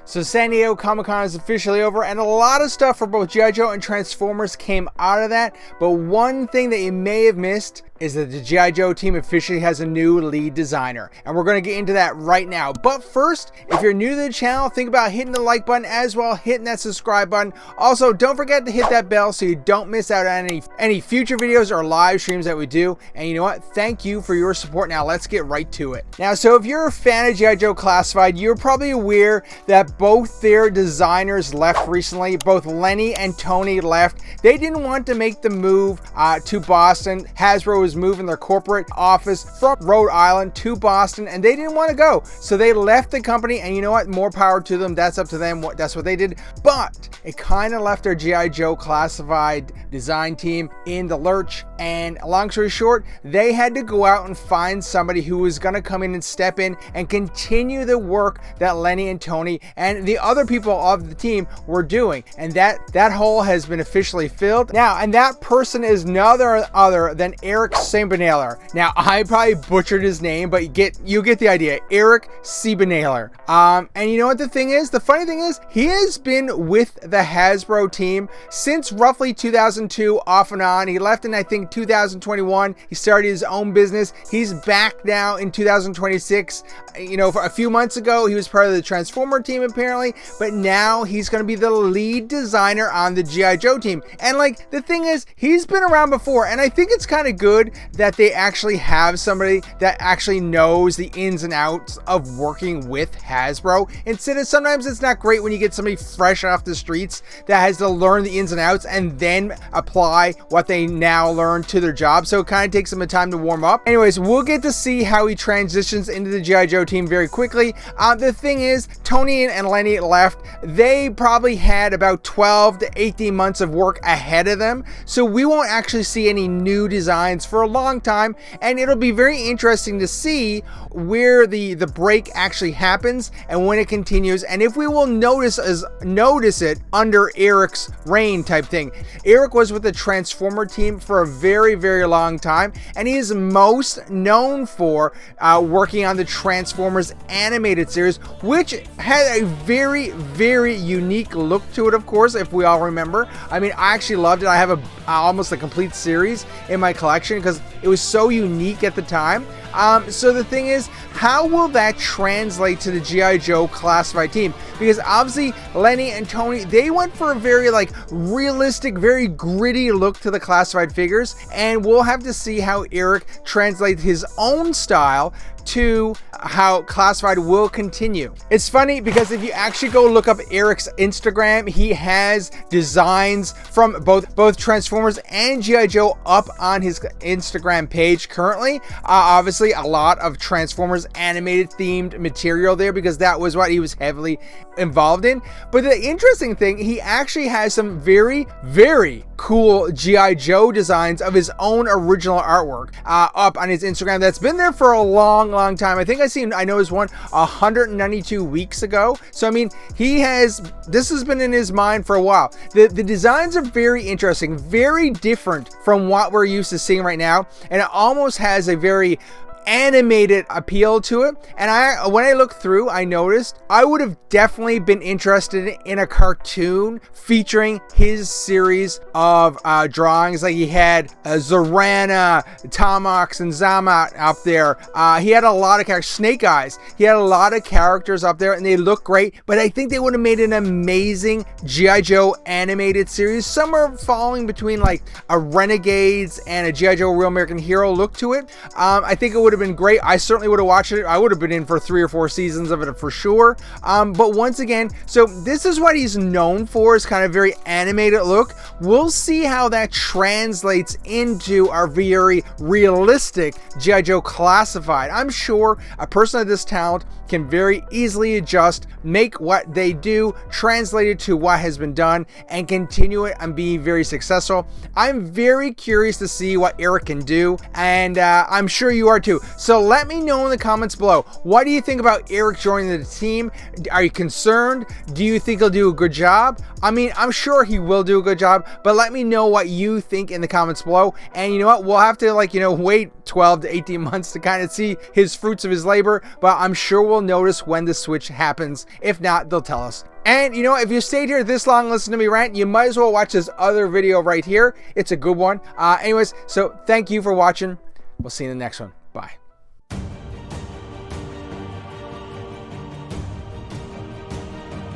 So San Diego Comic-Con is officially over, and a lot of stuff for both G.I. Joe and Transformers came out of that. But one thing that you may have missed is that the G.I. Joe team officially has a new lead designer. And we're going to get into that right now. But first, if you're new to the channel, think about hitting the like button as well, hitting that subscribe button. Also, don't forget to hit that bell so you don't miss out on any future videos or live streams that we do. And you know what? Thank you for your support. Now let's get right to it. Now, so if you're a fan of G.I. Joe Classified, you're probably aware that both their designers left recently. Both Lenny and Tony left. They didn't want to make the move to Boston. Hasbro was moving their corporate office from Rhode Island to Boston, and they didn't want to go. So they left the company, and you know what? More power to them. That's up to them. That's what they did. But it kind of left their G.I. Joe Classified design team in the lurch. And long story short, they had to go out and find somebody who was going to come in and step in and continue the work that Lenny and Tony and the other people of the team were doing. And that hole has been officially filled now, and that person is none other than Eric Siebenaler. Now, I probably butchered his name, but you get the idea. Eric Siebenaler. And you know what the thing is? The funny thing is, he has been with the Hasbro team since roughly 2002, off and on. He left in, I think, 2021. He started his own business. He's back now in 2026. You know, for a few months ago, he was part of the Transformer team apparently, but now he's going to be the lead designer on the G.I. Joe team. And like, the thing is, he's been around before, and I think it's kind of good that they actually have somebody that actually knows the ins and outs of working with Hasbro, instead of sometimes it's not great when you get somebody fresh off the streets that has to learn the ins and outs and then apply what they now learn to their job. So it kind of takes them a time to warm up. Anyways, we'll get to see how he transitions into the G.I. Joe team very quickly. The thing is, Tony and Lenny left. They probably had about 12 to 18 months of work ahead of them, so we won't actually see any new designs for a long time, and it'll be very interesting to see where the break actually happens and when it continues, and if we will notice it under Eric's reign type thing. Eric was with the Transformer team for a very, very long time, and he is most known for working on the Transformers animated series, which had a very, very unique look to it, of course, if we all remember. I mean, I actually loved it. I have almost a complete series in my collection because it was so unique at the time. So the thing is, how will that translate to the G.I. Joe Classified team? Because obviously Lenny and Tony, they went for a very like realistic, very gritty look to the Classified figures, and we'll have to see how Eric translates his own style to how Classified will continue. It's funny because if you actually go look up Eric's Instagram, he has designs from both Transformers and G.I. Joe up on his Instagram page currently. Obviously a lot of Transformers animated themed material there because that was what he was heavily involved in. But the interesting thing, he actually has some very, very cool G.I. Joe designs of his own original artwork up on his Instagram that's been there for a long time. I think I noticed one 192 weeks ago. So I mean, this has been in his mind for a while. The designs are very interesting, very different from what we're used to seeing right now, and it almost has a very animated appeal to it. And when I looked through, I noticed I would have definitely been interested in a cartoon featuring his series of drawings. Like he had Zorana, Tomox, and Zamat up there. He had a lot of characters, Snake Eyes. He had a lot of characters up there, and they look great. But I think they would have made an amazing G.I. Joe animated series, somewhere falling between like a Renegades and a G.I. Joe Real American Hero look to it. I think it would have been great. I certainly would have watched it. I would have been in for 3 or 4 seasons of it for sure. But once again, so this is what he's known for, is kind of very animated look. We'll see how that translates into our very realistic G.I. Joe Classified. I'm sure a person of this talent can very easily adjust, make what they do, translate it to what has been done, and continue it and be very successful. I'm very curious to see what Eric can do, and I'm sure you are too. So let me know in the comments below, what do you think about Eric joining the team? Are you concerned? Do you think he'll do a good job? I mean, I'm sure he will do a good job, but let me know what you think in the comments below. And you know what? We'll have to wait 12 to 18 months to kind of see his fruits of his labor, but I'm sure we'll will notice when the switch happens. If not, they'll tell us. And you know, if you stayed here this long listening to me rant, you might as well watch this other video right here. It's a good one. Anyways, so thank you for watching. We'll see you in the next one. Bye.